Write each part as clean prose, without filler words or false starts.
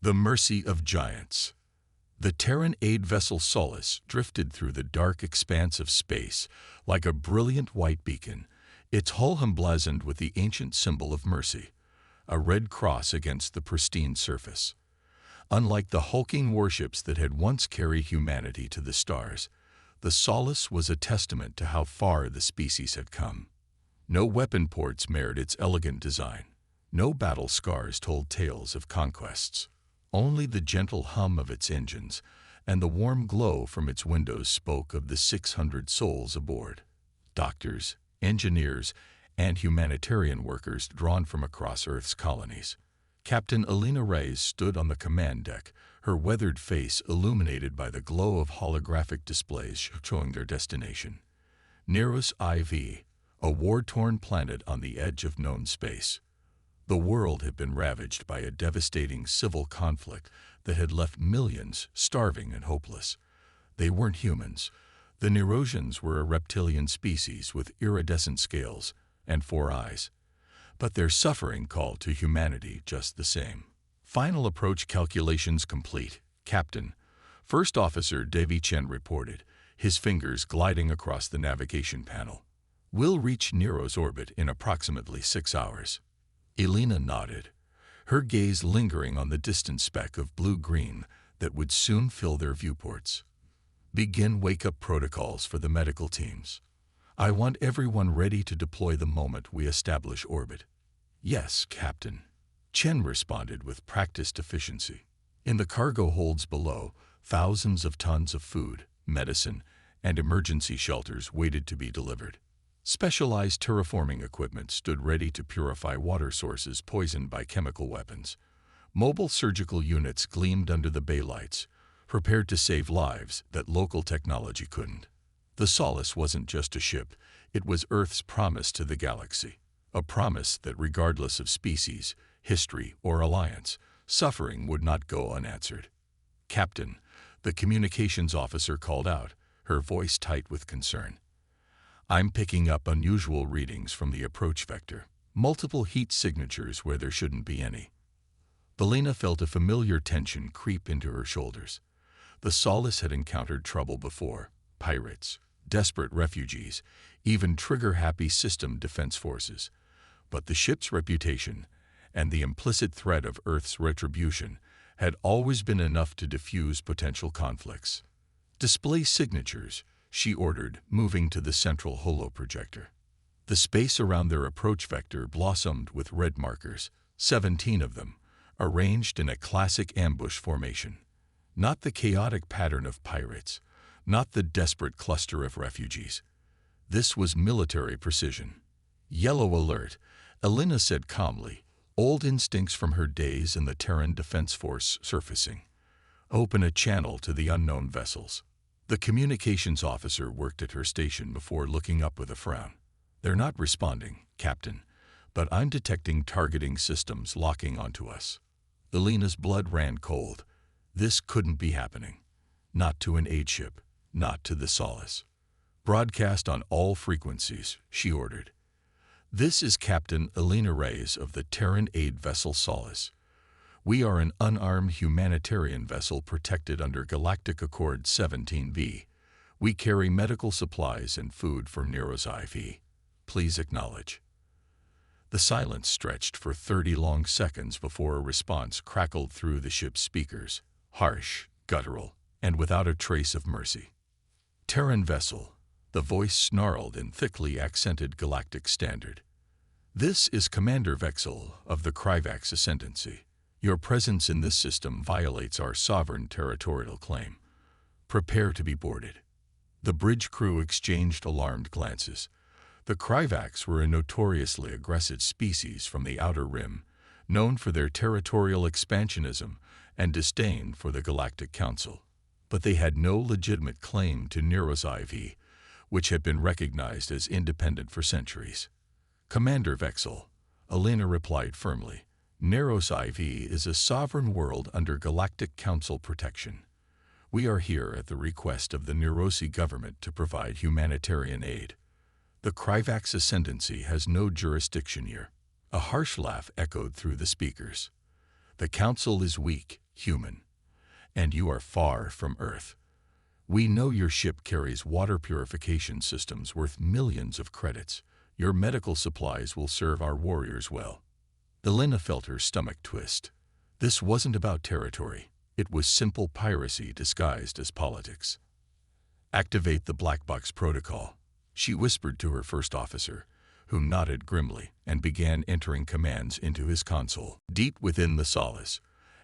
The mercy of giants. The Terran aid vessel Solace drifted through the dark expanse of space like a brilliant white beacon, its hull emblazoned with the ancient symbol of mercy, a red cross against the pristine surface. Unlike the hulking warships that had once carried humanity to the stars, the Solace was a testament to how far the species had come. No weapon ports marred its elegant design. No battle scars told tales of conquests. Only the gentle hum of its engines and the warm glow from its windows spoke of the 600 souls aboard. Doctors, engineers, and humanitarian workers drawn from across Earth's colonies. Captain Alina Reyes stood on the command deck, her weathered face illuminated by the glow of holographic displays showing their destination. Neros IV, a war-torn planet on the edge of known space. The world had been ravaged by a devastating civil conflict that had left millions starving and hopeless. They weren't humans. The Nerosians were a reptilian species with iridescent scales and 4 eyes. But their suffering called to humanity just the same. Final approach calculations complete, Captain. First Officer Davy Chen reported, his fingers gliding across the navigation panel. We'll reach Nero's orbit in approximately 6 hours. Elena nodded, her gaze lingering on the distant speck of blue-green that would soon fill their viewports. Begin wake-up protocols for the medical teams. I want everyone ready to deploy the moment we establish orbit. Yes, Captain. Chen responded with practiced efficiency. In the cargo holds below, thousands of tons of food, medicine, and emergency shelters waited to be delivered. Specialized terraforming equipment stood ready to purify water sources poisoned by chemical weapons. Mobile surgical units gleamed under the bay lights, prepared to save lives that local technology couldn't. The Solace wasn't just a ship, it was Earth's promise to the galaxy. A promise that regardless of species, history, or alliance, suffering would not go unanswered. Captain, the communications officer called out, her voice tight with concern. I'm picking up unusual readings from the approach vector, multiple heat signatures where there shouldn't be any. Belina felt a familiar tension creep into her shoulders. The Solace had encountered trouble before: pirates, desperate refugees, even trigger-happy system defense forces. But the ship's reputation and the implicit threat of Earth's retribution had always been enough to diffuse potential conflicts. Display signatures, she ordered, moving to the central holoprojector. The space around their approach vector blossomed with red markers, 17 of them, arranged in a classic ambush formation. Not the chaotic pattern of pirates, not the desperate cluster of refugees. This was military precision. Yellow alert, Elena said calmly, old instincts from her days in the Terran Defense Force surfacing. Open a channel to the unknown vessels. The communications officer worked at her station before looking up with a frown. They're not responding, Captain, but I'm detecting targeting systems locking onto us. Elena's blood ran cold. This couldn't be happening. Not to an aid ship, not to the Solace. Broadcast on all frequencies, she ordered. This is Captain Elena Reyes of the Terran aid vessel Solace. We are an unarmed humanitarian vessel protected under Galactic Accord 17V. We carry medical supplies and food for Nero's IV. Please acknowledge. The silence stretched for 30 long seconds before a response crackled through the ship's speakers, harsh, guttural, and without a trace of mercy. Terran vessel, the voice snarled in thickly accented galactic standard. This is Commander Vexel of the Kryvax Ascendancy. Your presence in this system violates our sovereign territorial claim. Prepare to be boarded. The bridge crew exchanged alarmed glances. The Kryvax were a notoriously aggressive species from the Outer Rim, known for their territorial expansionism and disdain for the Galactic Council. But they had no legitimate claim to Nero's IV, which had been recognized as independent for centuries. Commander Vexel, Elena replied firmly, Nero's IV is a sovereign world under Galactic Council protection. We are here at the request of the Nerosi government to provide humanitarian aid. The Kryvax Ascendancy has no jurisdiction here. A harsh laugh echoed through the speakers. The Council is weak, human, and you are far from Earth. We know your ship carries water purification systems worth millions of credits. Your medical supplies will serve our warriors well." Elena felt her stomach twist. This wasn't about territory. It was simple piracy disguised as politics. "Activate the black box protocol," she whispered to her first officer, who nodded grimly and began entering commands into his console. Deep within the Solace,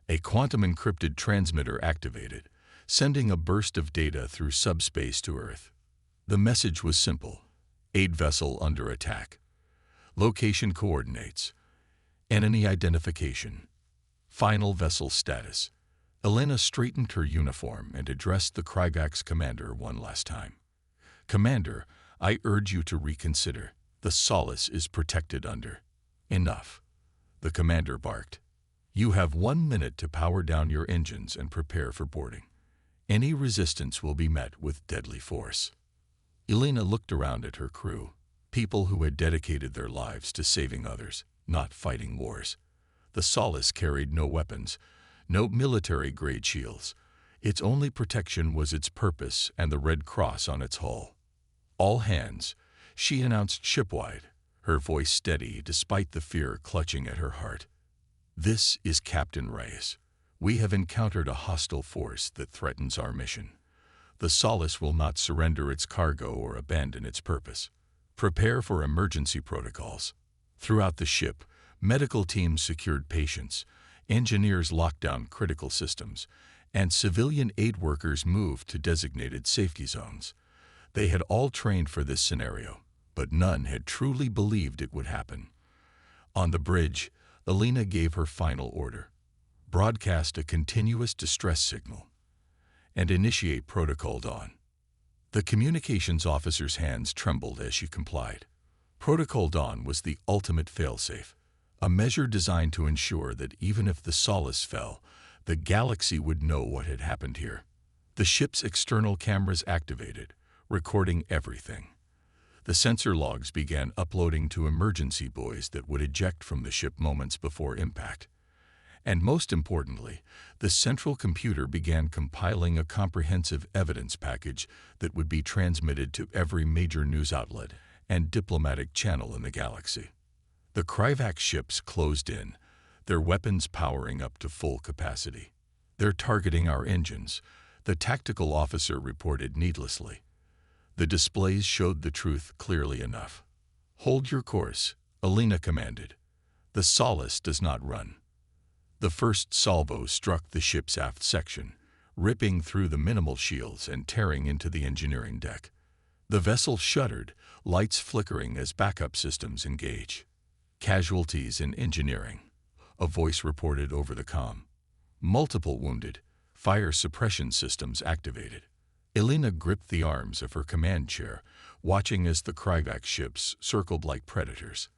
a quantum-encrypted transmitter activated, sending a burst of data through subspace to Earth. The message was simple: aid vessel under attack. Location coordinates. Enemy identification. Final vessel status. Elena straightened her uniform and addressed the Kryvax commander one last time. "Commander, I urge you to reconsider. The Solace is protected under." "Enough," the commander barked. "You have 1 minute to power down your engines and prepare for boarding. Any resistance will be met with deadly force." Elena looked around at her crew, people who had dedicated their lives to saving others, not fighting wars. The Solace carried no weapons, no military-grade shields. Its only protection was its purpose and the Red Cross on its hull. "All hands," she announced shipwide, her voice steady despite the fear clutching at her heart. "This is Captain Reyes. We have encountered a hostile force that threatens our mission. The Solace will not surrender its cargo or abandon its purpose. Prepare for emergency protocols." Throughout the ship, medical teams secured patients, engineers locked down critical systems, and civilian aid workers moved to designated safety zones. They had all trained for this scenario, but none had truly believed it would happen. On the bridge, Elena gave her final order: broadcast a continuous distress signal and initiate Protocol Dawn. The communications officer's hands trembled as she complied. Protocol Dawn was the ultimate failsafe, a measure designed to ensure that even if the Solace fell, the galaxy would know what had happened here. The ship's external cameras activated, recording everything. The sensor logs began uploading to emergency buoys that would eject from the ship moments before impact. And most importantly, the central computer began compiling a comprehensive evidence package that would be transmitted to every major news outlet and diplomatic channel in the galaxy. The Kryvax ships closed in, their weapons powering up to full capacity. "They're targeting our engines," the tactical officer reported needlessly. The displays showed the truth clearly enough. "Hold your course," Elena commanded. "The Solace does not run." The first salvo struck the ship's aft section, ripping through the minimal shields and tearing into the engineering deck. The vessel shuddered, lights flickering as backup systems engage. "Casualties in engineering," a voice reported over the comm. "Multiple wounded, fire suppression systems activated." Elena gripped the arms of her command chair, watching as the Kryvax ships circled like predators.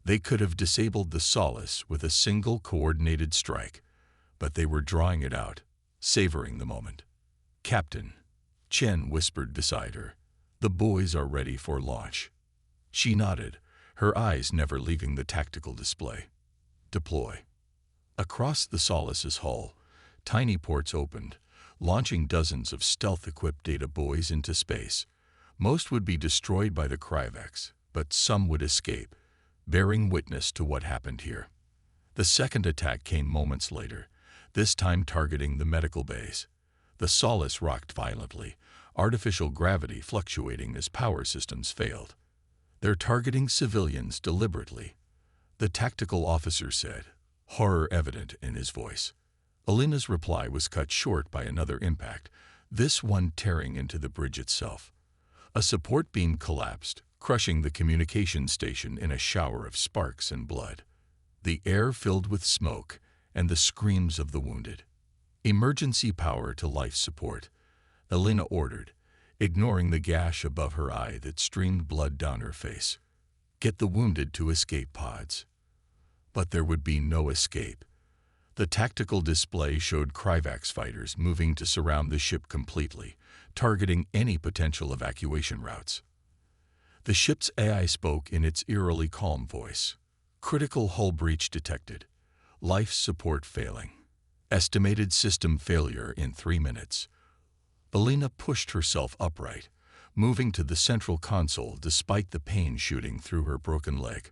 They could have disabled the Solace with a single coordinated strike, but they were drawing it out, savoring the moment. "Captain," Chen whispered beside her, "the buoys are ready for launch." She nodded, her eyes never leaving the tactical display. "Deploy." Across the Solace's hull, tiny ports opened, launching dozens of stealth-equipped data buoys into space. Most would be destroyed by the Kryvax, but some would escape, bearing witness to what happened here. The second attack came moments later, this time targeting the medical bays. The Solace rocked violently, artificial gravity fluctuating as power systems failed. "They're targeting civilians deliberately," the tactical officer said, horror evident in his voice. Elena's reply was cut short by another impact, this one tearing into the bridge itself. A support beam collapsed, crushing the communications station in a shower of sparks and blood. The air filled with smoke and the screams of the wounded. "Emergency power to life support," Elena ordered, ignoring the gash above her eye that streamed blood down her face. "Get the wounded to escape pods." But there would be no escape. The tactical display showed Kryvax fighters moving to surround the ship completely, targeting any potential evacuation routes. The ship's AI spoke in its eerily calm voice. "Critical hull breach detected. Life support failing." Estimated system failure in 3 minutes. Alina pushed herself upright, moving to the central console despite the pain shooting through her broken leg.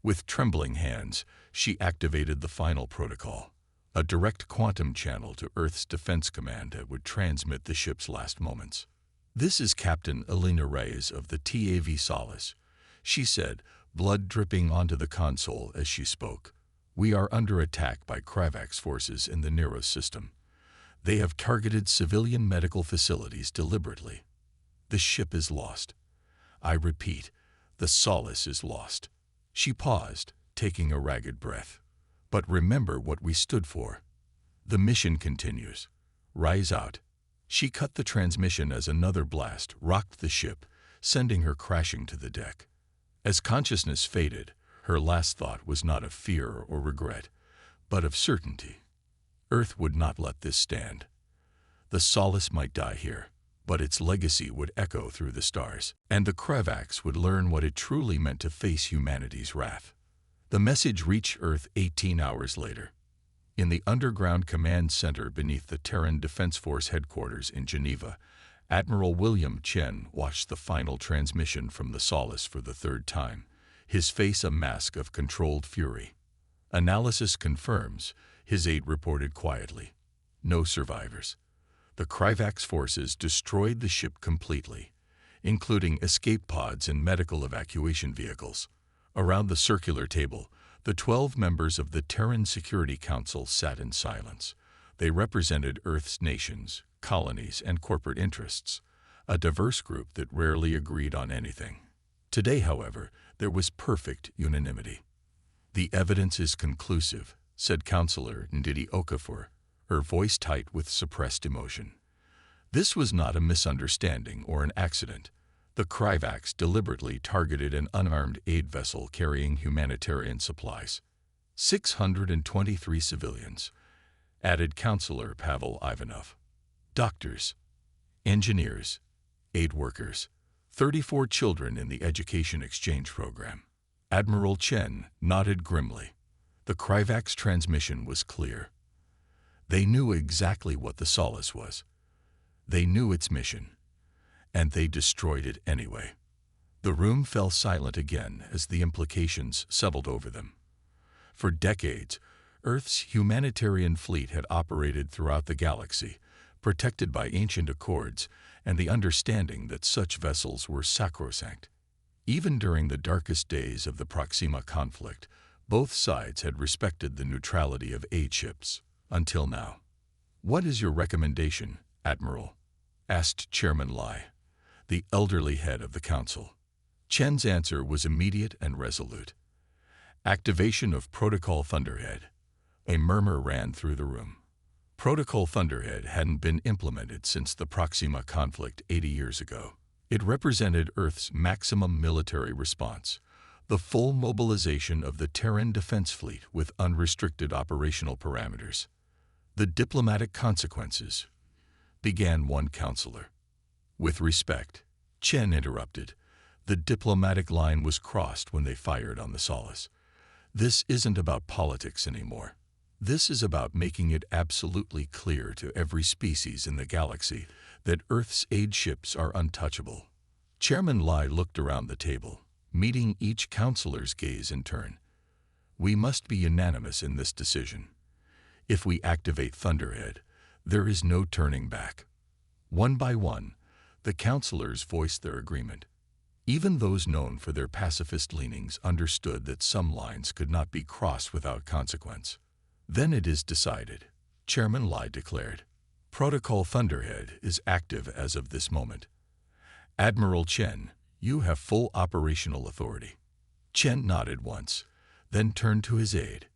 With trembling hands, she activated the final protocol, a direct quantum channel to Earth's defense command that would transmit the ship's last moments. "This is Captain Alina Reyes of the TAV Solace," she said, blood dripping onto the console as she spoke. "We are under attack by Kravax forces in the Neros system. They have targeted civilian medical facilities deliberately. The ship is lost. I repeat, the Solace is lost." She paused, taking a ragged breath. "But remember what we stood for. The mission continues. Rise out." She cut the transmission as another blast rocked the ship, sending her crashing to the deck. As consciousness faded, her last thought was not of fear or regret, but of certainty. Earth would not let this stand. The Solace might die here, but its legacy would echo through the stars, and the Kravax would learn what it truly meant to face humanity's wrath. The message reached Earth 18 hours later. In the underground command center beneath the Terran Defense Force headquarters in Geneva, Admiral William Chen watched the final transmission from the Solace for the 3rd time, his face a mask of controlled fury. "Analysis confirms," his aide reported quietly. "No survivors. The Kravax forces destroyed the ship completely, including escape pods and medical evacuation vehicles." Around the circular table, the 12 members of the Terran Security Council sat in silence. They represented Earth's nations, colonies, and corporate interests, a diverse group that rarely agreed on anything. Today, however, there was perfect unanimity. "The evidence is conclusive," said Counselor Ndidi Okafor, her voice tight with suppressed emotion. "This was not a misunderstanding or an accident. The Kravax deliberately targeted an unarmed aid vessel carrying humanitarian supplies. 623 civilians," added Counselor Pavel Ivanov. "Doctors, engineers, aid workers, 34 children in the education exchange program." Admiral Chen nodded grimly. The Kravax transmission was clear. They knew exactly what the Solace was. They knew its mission, and they destroyed it anyway. The room fell silent again as the implications settled over them. For decades, Earth's humanitarian fleet had operated throughout the galaxy, protected by ancient accords and the understanding that such vessels were sacrosanct. Even during the darkest days of the Proxima conflict, both sides had respected the neutrality of aid ships, until now. "What is your recommendation, Admiral?" asked Chairman Lai, the elderly head of the council. Chen's answer was immediate and resolute. "Activation of Protocol Thunderhead." A murmur ran through the room. Protocol Thunderhead hadn't been implemented since the Proxima conflict 80 years ago. It represented Earth's maximum military response, the full mobilization of the Terran Defense Fleet with unrestricted operational parameters. "The diplomatic consequences," began one counselor. "With respect," Chen interrupted, "the diplomatic line was crossed when they fired on the Solace. This isn't about politics anymore. This is about making it absolutely clear to every species in the galaxy that Earth's aid ships are untouchable." Chairman Lai looked around the table, meeting each counselor's gaze in turn. "We must be unanimous in this decision. If we activate Thunderhead, there is no turning back." One by one, the counselors voiced their agreement. Even those known for their pacifist leanings understood that some lines could not be crossed without consequence. "Then it is decided," Chairman Lai declared. "Protocol Thunderhead is active as of this moment. Admiral Chen, you have full operational authority." Chen nodded once, then turned to his aide.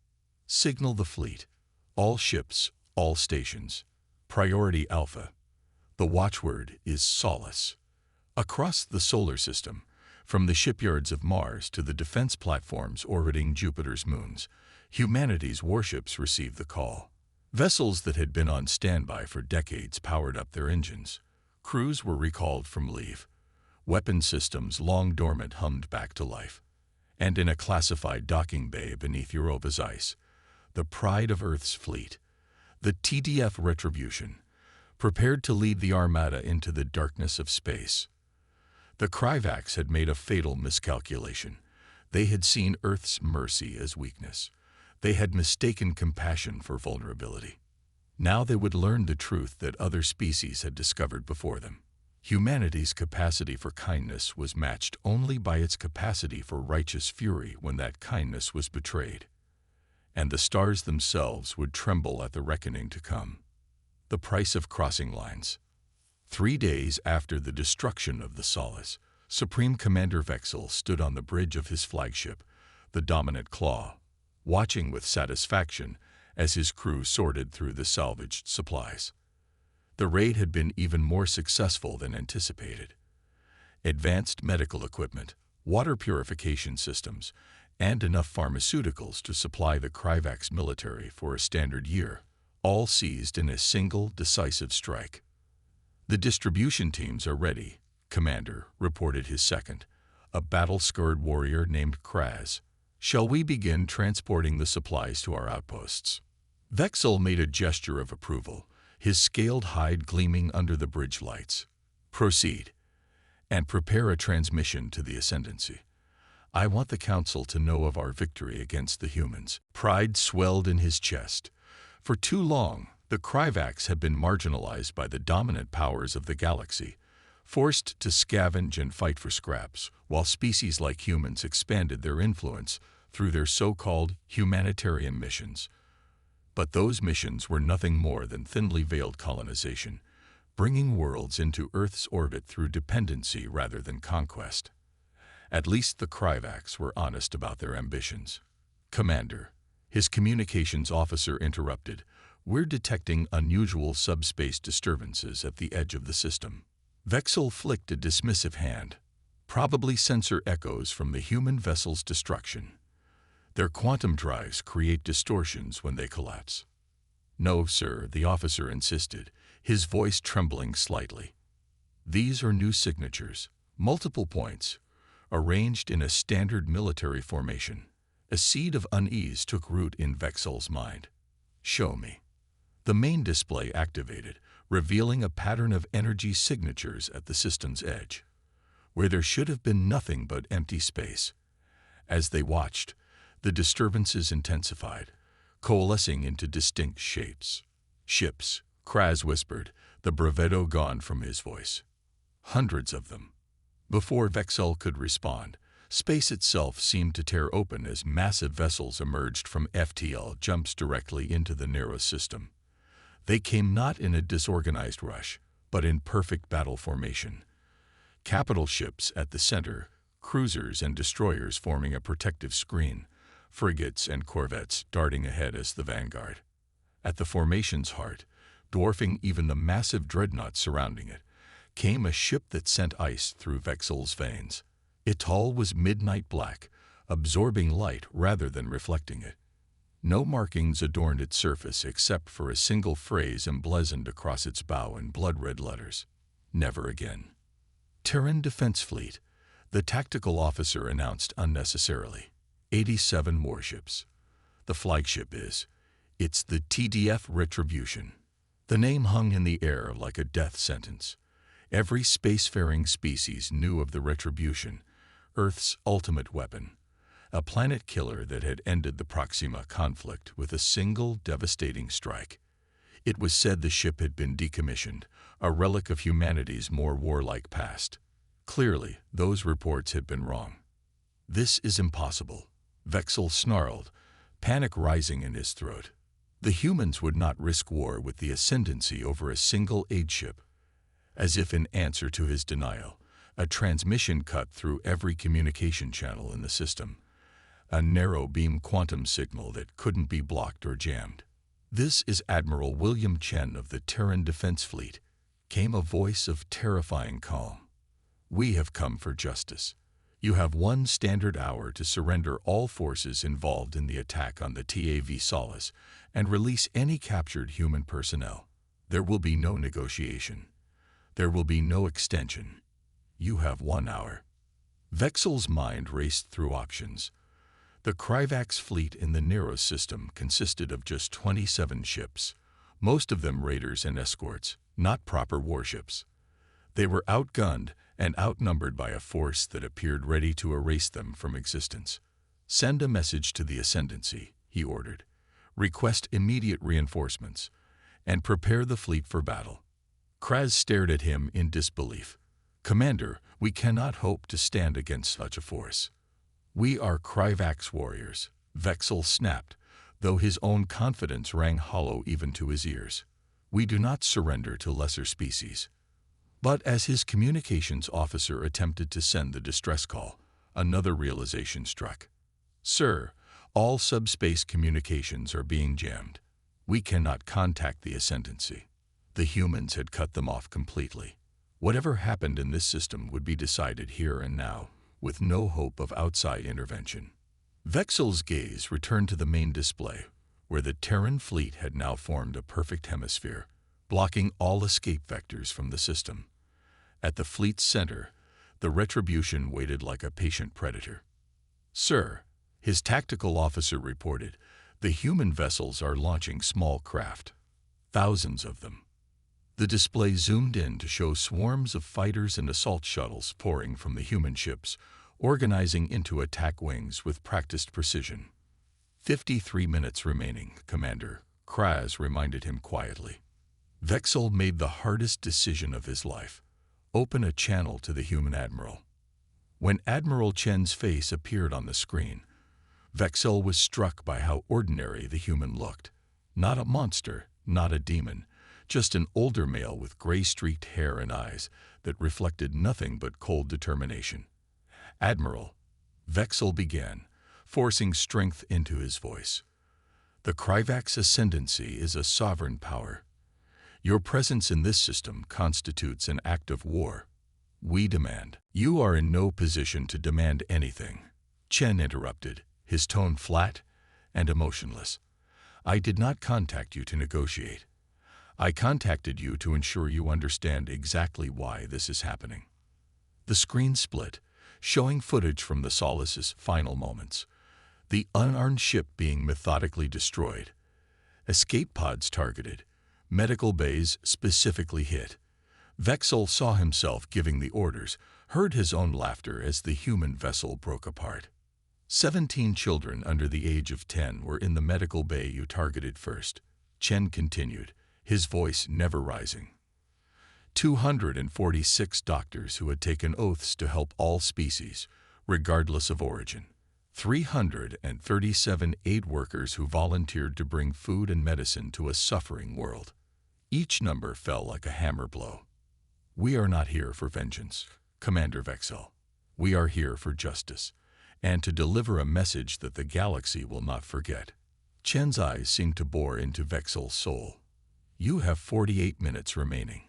"Signal the fleet. All ships, all stations. Priority Alpha. The watchword is Solace." Across the solar system, from the shipyards of Mars to the defense platforms orbiting Jupiter's moons, humanity's warships received the call. Vessels that had been on standby for decades powered up their engines. Crews were recalled from leave. Weapon systems long dormant hummed back to life. And in a classified docking bay beneath Europa's ice, the pride of Earth's fleet, The TDF Retribution, prepared to lead the Armada into the darkness of space. The Kryvax had made a fatal miscalculation. They had seen Earth's mercy as weakness. They had mistaken compassion for vulnerability. Now they would learn the truth that other species had discovered before them. Humanity's capacity for kindness was matched only by its capacity for righteous fury when that kindness was betrayed. And the stars themselves would tremble at the reckoning to come. The price of crossing lines. 3 days after the destruction of the Solace, Supreme Commander Vexil stood on the bridge of his flagship, the Dominant Claw, watching with satisfaction as his crew sorted through the salvaged supplies. The raid had been even more successful than anticipated. Advanced medical equipment, water purification systems, and enough pharmaceuticals to supply the Kryvax military for a standard year, all seized in a single decisive strike. "The distribution teams are ready," Commander reported his second, a battle-scarred warrior named Kraz. "Shall we begin transporting the supplies to our outposts?" Vexil made a gesture of approval, his scaled hide gleaming under the bridge lights. "Proceed, and prepare a transmission to the Ascendancy. I want the Council to know of our victory against the humans." Pride swelled in his chest. For too long, the Kryvax had been marginalized by the dominant powers of the galaxy, forced to scavenge and fight for scraps, while species like humans expanded their influence through their so-called humanitarian missions. But those missions were nothing more than thinly veiled colonization, bringing worlds into Earth's orbit through dependency rather than conquest. At least the Kryvax were honest about their ambitions. "Commander," his communications officer interrupted, "we're detecting unusual subspace disturbances at the edge of the system." Vexil flicked a dismissive hand. "Probably sensor echoes from the human vessel's destruction. Their quantum drives create distortions when they collapse." "No, sir," the officer insisted, his voice trembling slightly. "These are new signatures, multiple points, arranged in a standard military formation." A seed of unease took root in Vexil's mind. "Show me." The main display activated, revealing a pattern of energy signatures at the system's edge, where there should have been nothing but empty space. As they watched, the disturbances intensified, coalescing into distinct shapes. "Ships," Kraz whispered, the bravado gone from his voice. "Hundreds of them." Before Vexil could respond, space itself seemed to tear open as massive vessels emerged from FTL jumps directly into the narrow system. They came not in a disorganized rush, but in perfect battle formation. Capital ships at the center, cruisers and destroyers forming a protective screen, frigates and corvettes darting ahead as the vanguard. At the formation's heart, dwarfing even the massive dreadnought surrounding it, came a ship that sent ice through Vexil's veins. Its hull was midnight black, absorbing light rather than reflecting it. No markings adorned its surface except for a single phrase emblazoned across its bow in blood-red letters: "Never again." "Terran Defense Fleet," the tactical officer announced unnecessarily. 87 warships. The flagship is. It's the TDF Retribution. The name hung in the air like a death sentence. Every spacefaring species knew of the Retribution, Earth's ultimate weapon, a planet killer that had ended the Proxima conflict with a single devastating strike. It was said the ship had been decommissioned, a relic of humanity's more warlike past. Clearly, those reports had been wrong. "This is impossible," Vexil snarled, panic rising in his throat. The humans would not risk war with the Ascendancy over a single aid ship. As if in answer to his denial, a transmission cut through every communication channel in the system, a narrow-beam quantum signal that couldn't be blocked or jammed. "This is Admiral William Chen of the Terran Defense Fleet," came a voice of terrifying calm. "We have come for justice. You have 1 standard hour to surrender all forces involved in the attack on the TAV Solace and release any captured human personnel. There will be no negotiation. There will be no extension. You have 1 hour." Vexil's mind raced through options. The Kryvax fleet in the Nero system consisted of just 27 ships, most of them raiders and escorts, not proper warships. They were outgunned and outnumbered by a force that appeared ready to erase them from existence. "Send a message to the Ascendancy," he ordered. "Request immediate reinforcements, and prepare the fleet for battle." Kraz stared at him in disbelief. "Commander, we cannot hope to stand against such a force. We are Kryvax warriors," Vexel snapped, though his own confidence rang hollow even to his ears. "We do not surrender to lesser species." But as his communications officer attempted to send the distress call, another realization struck. "Sir, all subspace communications are being jammed. We cannot contact the Ascendancy." The humans had cut them off completely. Whatever happened in this system would be decided here and now, with no hope of outside intervention. Vexel's gaze returned to the main display, where the Terran fleet had now formed a perfect hemisphere, blocking all escape vectors from the system. At the fleet's center, the Retribution waited like a patient predator. "Sir," his tactical officer reported, "the human vessels are launching small craft. Thousands of them." The display zoomed in to show swarms of fighters and assault shuttles pouring from the human ships, organizing into attack wings with practiced precision. 53 minutes remaining, Commander," Kraz reminded him quietly. Vexel made the hardest decision of his life: open a channel to the human admiral. When Admiral Chen's face appeared on the screen, Vexel was struck by how ordinary the human looked. Not a monster, not a demon, just an older male with gray-streaked hair and eyes that reflected nothing but cold determination. "Admiral," Vexel began, forcing strength into his voice, "the Kryvax Ascendancy is a sovereign power. Your presence in this system constitutes an act of war. We demand." "You are in no position to demand anything," Chen interrupted, his tone flat and emotionless. "I did not contact you to negotiate. I contacted you to ensure you understand exactly why this is happening." The screen split, showing footage from the Solace's final moments. The unarmed ship being methodically destroyed. Escape pods targeted. Medical bays specifically hit. Vexel saw himself giving the orders, heard his own laughter as the human vessel broke apart. 17 children under the age of 10 were in the medical bay you targeted first, Chen continued, his voice never rising. 246 doctors who had taken oaths to help all species, regardless of origin. 337 aid workers who volunteered to bring food and medicine to a suffering world. Each number fell like a hammer blow. "We are not here for vengeance, Commander Vexel. We are here for justice, and to deliver a message that the galaxy will not forget." Chen's eyes seemed to bore into Vexel's soul. "You have 48 minutes remaining."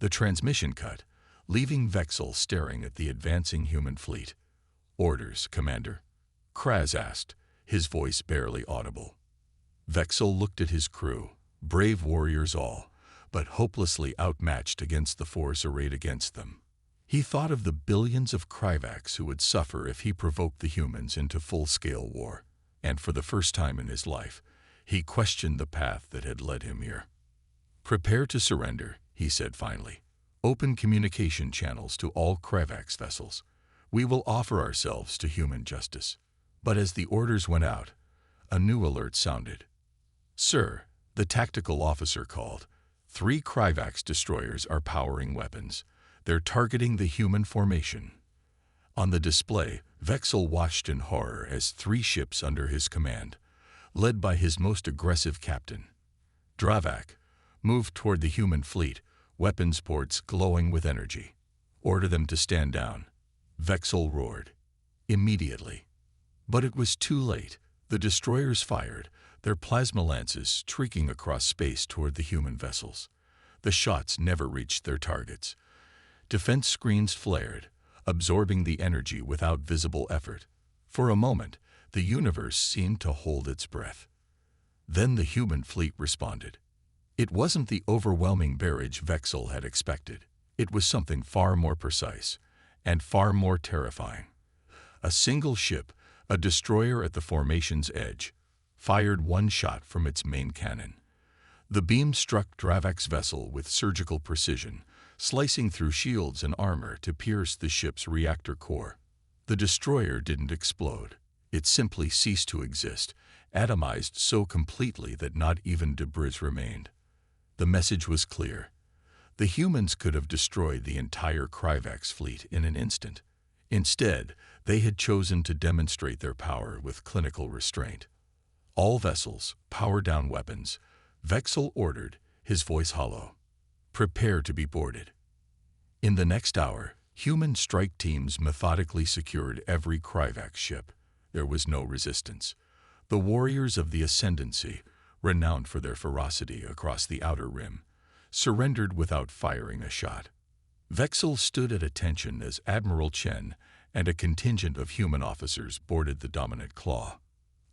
The transmission cut, leaving Vexel staring at the advancing human fleet. "Orders, Commander?" Kraz asked, his voice barely audible. Vexel looked at his crew, brave warriors all, but hopelessly outmatched against the force arrayed against them. He thought of the billions of Kryvax who would suffer if he provoked the humans into full-scale war, and for the first time in his life, he questioned the path that had led him here. "Prepare to surrender," he said finally. "Open communication channels to all Kryvax vessels. We will offer ourselves to human justice." But as the orders went out, a new alert sounded. "Sir," the tactical officer called, 3 Kryvax destroyers are powering weapons. They're targeting the human formation." On the display, Vexel watched in horror as 3 ships under his command, led by his most aggressive captain, Dravak, moved toward the human fleet, weapons ports glowing with energy. "Order them to stand down," Vexel roared. "Immediately." But it was too late. The destroyers fired, their plasma lances streaking across space toward the human vessels. The shots never reached their targets. Defense screens flared, absorbing the energy without visible effort. For a moment, the universe seemed to hold its breath. Then the human fleet responded. It wasn't the overwhelming barrage Vexel had expected. It was something far more precise and far more terrifying. A single ship, a destroyer at the formation's edge, fired one shot from its main cannon. The beam struck Dravak's vessel with surgical precision, slicing through shields and armor to pierce the ship's reactor core. The destroyer didn't explode. It simply ceased to exist, atomized so completely that not even debris remained. The message was clear. The humans could have destroyed the entire Kryvax fleet in an instant. Instead, they had chosen to demonstrate their power with clinical restraint. All vessels, power down weapons, Vexel ordered, his voice hollow. Prepare to be boarded. In the next hour, human strike teams methodically secured every Kryvax ship. There was no resistance. The warriors of the Ascendancy, renowned for their ferocity across the Outer Rim, surrendered without firing a shot. Vexel stood at attention as Admiral Chen and a contingent of human officers boarded the dominant claw.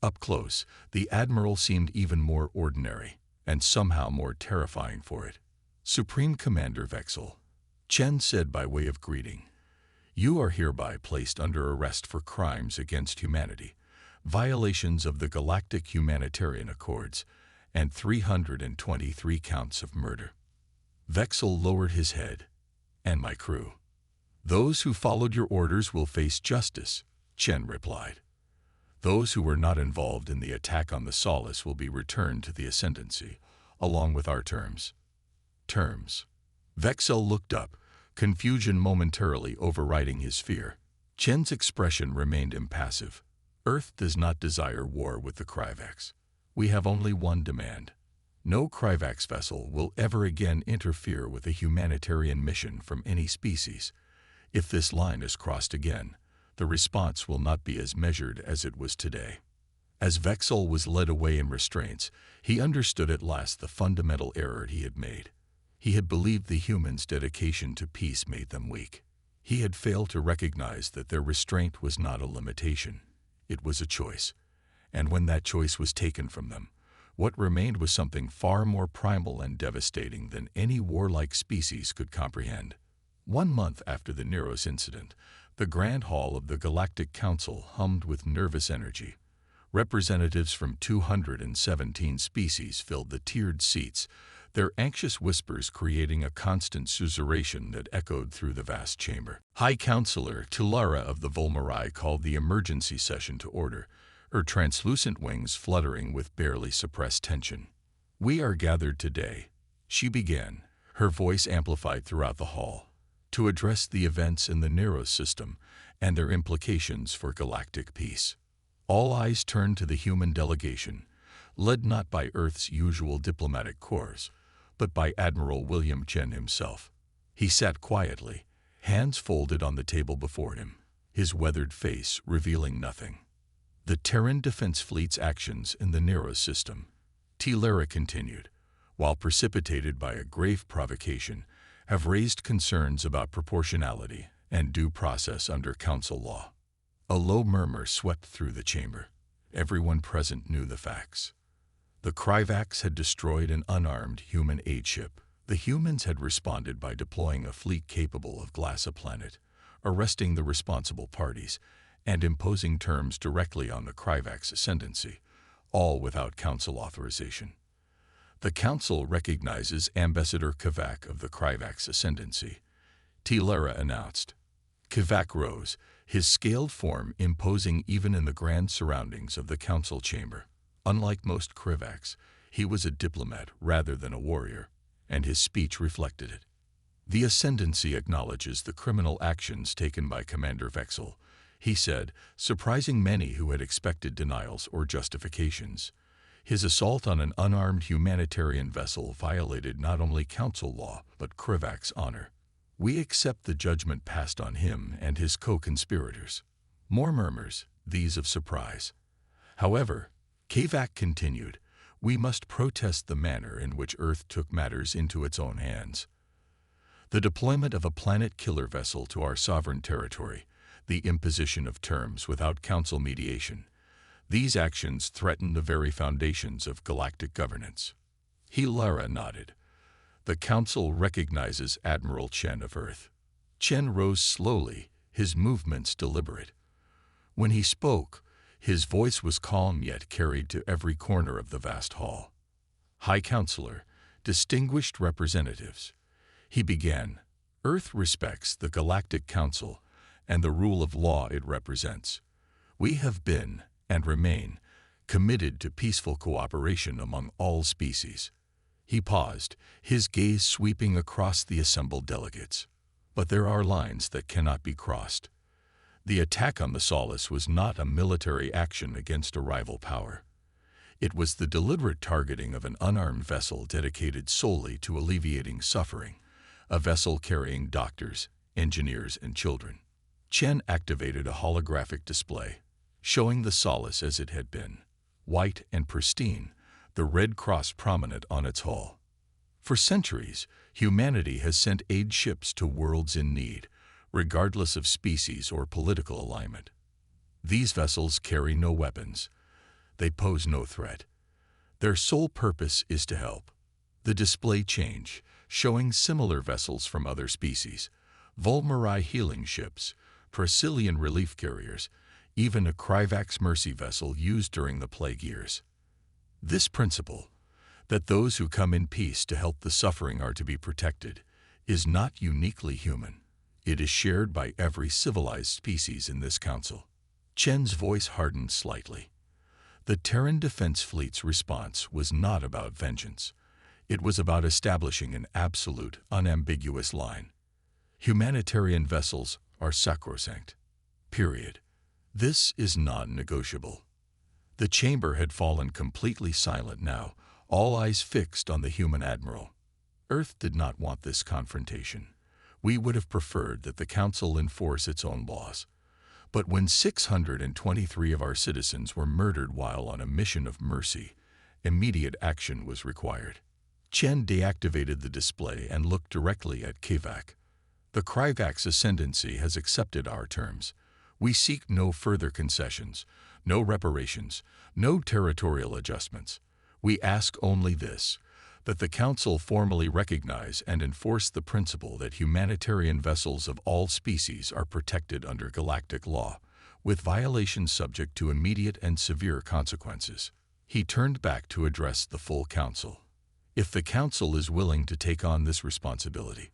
Up close, the Admiral seemed even more ordinary, and somehow more terrifying for it. Supreme Commander Vexel, Chen said by way of greeting, you are hereby placed under arrest for crimes against humanity, violations of the Galactic Humanitarian Accords, and 323 counts of murder. Vexel lowered his head. And my crew. Those who followed your orders will face justice, Chen replied. Those who were not involved in the attack on the Solace will be returned to the Ascendancy, along with our terms. Terms. Vexel looked up, confusion momentarily overriding his fear. Chen's expression remained impassive. Earth does not desire war with the Kryvax. We have only one demand. No Kryvax vessel will ever again interfere with a humanitarian mission from any species. If this line is crossed again, the response will not be as measured as it was today. As Vexel was led away in restraints, he understood at last the fundamental error he had made. He had believed the humans' dedication to peace made them weak. He had failed to recognize that their restraint was not a limitation. It was a choice. And when that choice was taken from them, what remained was something far more primal and devastating than any warlike species could comprehend. 1 month after the Neros incident, the Grand Hall of the Galactic Council hummed with nervous energy. Representatives from 217 species filled the tiered seats, their anxious whispers creating a constant susurration that echoed through the vast chamber. High Counselor Tilara of the Volmarai called the emergency session to order, her translucent wings fluttering with barely suppressed tension. We are gathered today, she began, her voice amplified throughout the hall, to address the events in the Neros system and their implications for galactic peace. All eyes turned to the human delegation, led not by Earth's usual diplomatic corps, but by Admiral William Chen himself. He sat quietly, hands folded on the table before him, his weathered face revealing nothing. The Terran Defense Fleet's actions in the Neros system, Tilara continued, while precipitated by a grave provocation, have raised concerns about proportionality and due process under Council law. A low murmur swept through the chamber. Everyone present knew the facts. The Kryvax had destroyed an unarmed human aid ship. The humans had responded by deploying a fleet capable of glass a planet, arresting the responsible parties, and imposing terms directly on the Kryvax Ascendancy, all without Council authorization. The Council recognizes Ambassador Kavak of the Kryvax Ascendancy, Tilara announced. Kavak rose, his scaled form imposing even in the grand surroundings of the Council chamber. Unlike most Kryvax, he was a diplomat rather than a warrior, and his speech reflected it. The Ascendancy acknowledges the criminal actions taken by Commander Vexel, he said, surprising many who had expected denials or justifications. His assault on an unarmed humanitarian vessel violated not only Council law, but Kryvax honor. We accept the judgment passed on him and his co-conspirators. More murmurs, these of surprise. However, Kavak continued, we must protest the manner in which Earth took matters into its own hands. The deployment of a planet-killer vessel to our sovereign territory, the imposition of terms without Council mediation, these actions threaten the very foundations of galactic governance. Tilara nodded. The Council recognizes Admiral Chen of Earth. Chen rose slowly, his movements deliberate. When he spoke, his voice was calm yet carried to every corner of the vast hall. High Counselor, distinguished representatives. He began, Earth respects the Galactic Council and the rule of law it represents. We have been, and remain, committed to peaceful cooperation among all species. He paused, his gaze sweeping across the assembled delegates. But there are lines that cannot be crossed. The attack on the Solace was not a military action against a rival power. It was the deliberate targeting of an unarmed vessel dedicated solely to alleviating suffering, a vessel carrying doctors, engineers, and children. Chen activated a holographic display, showing the Solace as it had been, white and pristine, the red cross prominent on its hull. For centuries, humanity has sent aid ships to worlds in need, regardless of species or political alignment. These vessels carry no weapons. They pose no threat. Their sole purpose is to help. The display changed, showing similar vessels from other species, Volmeri healing ships, Procilian relief carriers, even a Kryvax mercy vessel used during the plague years. This principle, that those who come in peace to help the suffering are to be protected, is not uniquely human. It is shared by every civilized species in this council. Chen's voice hardened slightly. The Terran Defense Fleet's response was not about vengeance. It was about establishing an absolute, unambiguous line. Humanitarian vessels are sacrosanct. Period. This is non-negotiable. The chamber had fallen completely silent now, all eyes fixed on the human admiral. Earth did not want this confrontation. We would have preferred that the Council enforce its own laws. But when 623 of our citizens were murdered while on a mission of mercy, immediate action was required. Chen deactivated the display and looked directly at Kvak. The Kryvax ascendancy has accepted our terms. We seek no further concessions, no reparations, no territorial adjustments. We ask only this, that the Council formally recognize and enforce the principle that humanitarian vessels of all species are protected under galactic law, with violations subject to immediate and severe consequences. He turned back to address the full Council. If the Council is willing to take on this responsibility,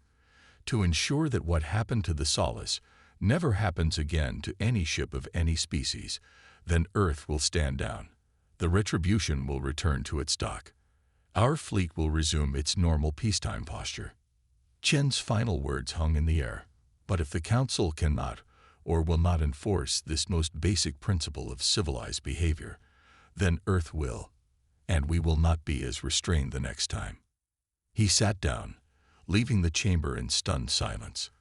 to ensure that what happened to the Solace never happens again to any ship of any species, then Earth will stand down. The retribution will return to its dock. Our fleet will resume its normal peacetime posture. Chen's final words hung in the air. But if the Council cannot or will not enforce this most basic principle of civilized behavior, then Earth will, and we will not be as restrained the next time. He sat down, leaving the chamber in stunned silence.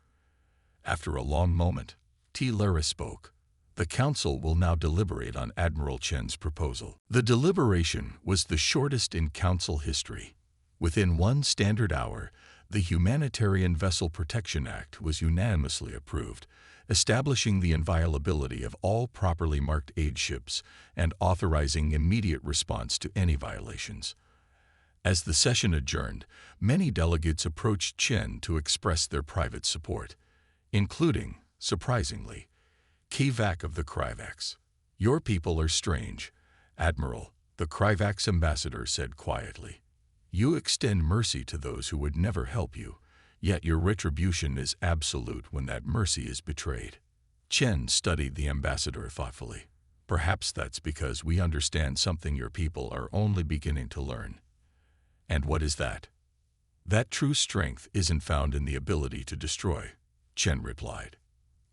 After a long moment, T. Lara spoke. The Council will now deliberate on Admiral Chen's proposal. The deliberation was the shortest in Council history. Within 1 standard hour, the Humanitarian Vessel Protection Act was unanimously approved, establishing the inviolability of all properly marked aid ships and authorizing immediate response to any violations. As the session adjourned, many delegates approached Chen to express their private support, including, surprisingly, Kvak of the Kryvax. Your people are strange, Admiral, the Kryvax ambassador said quietly. You extend mercy to those who would never help you, yet your retribution is absolute when that mercy is betrayed. Chen studied the ambassador thoughtfully. Perhaps that's because we understand something your people are only beginning to learn. And what is that? That true strength isn't found in the ability to destroy, Chen replied.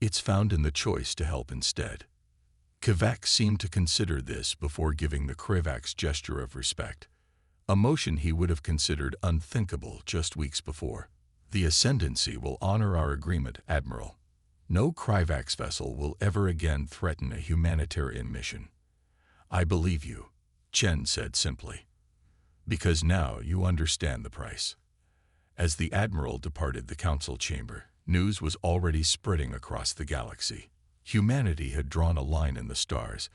It's found in the choice to help instead. Kvak seemed to consider this before giving the Kryvax gesture of respect, a motion he would have considered unthinkable just weeks before. The Ascendancy will honor our agreement, Admiral. No Kryvax vessel will ever again threaten a humanitarian mission. I believe you, Chen said simply. Because now you understand the price. As the Admiral departed the Council chamber, news was already spreading across the galaxy. Humanity had drawn a line in the stars,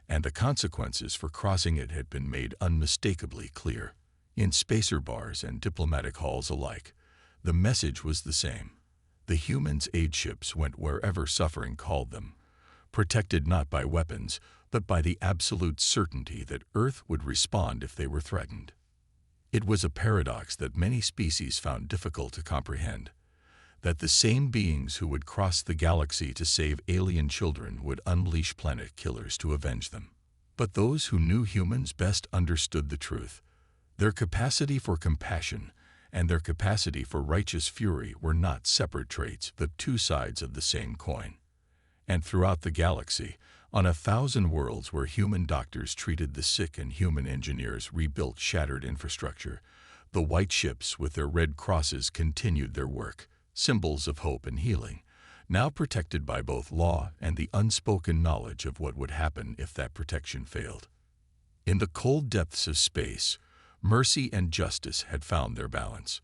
and the consequences for crossing it had been made unmistakably clear. In spacer bars and diplomatic halls alike, the message was the same. The humans' aid ships went wherever suffering called them, protected not by weapons, but by the absolute certainty that Earth would respond if they were threatened. It was a paradox that many species found difficult to comprehend, that the same beings who would cross the galaxy to save alien children would unleash planet killers to avenge them. But those who knew humans best understood the truth. Their capacity for compassion and their capacity for righteous fury were not separate traits, but two sides of the same coin. And throughout the galaxy, on 1,000 worlds where human doctors treated the sick and human engineers rebuilt shattered infrastructure, the white ships with their red crosses continued their work, symbols of hope and healing, now protected by both law and the unspoken knowledge of what would happen if that protection failed. In the cold depths of space, mercy and justice had found their balance.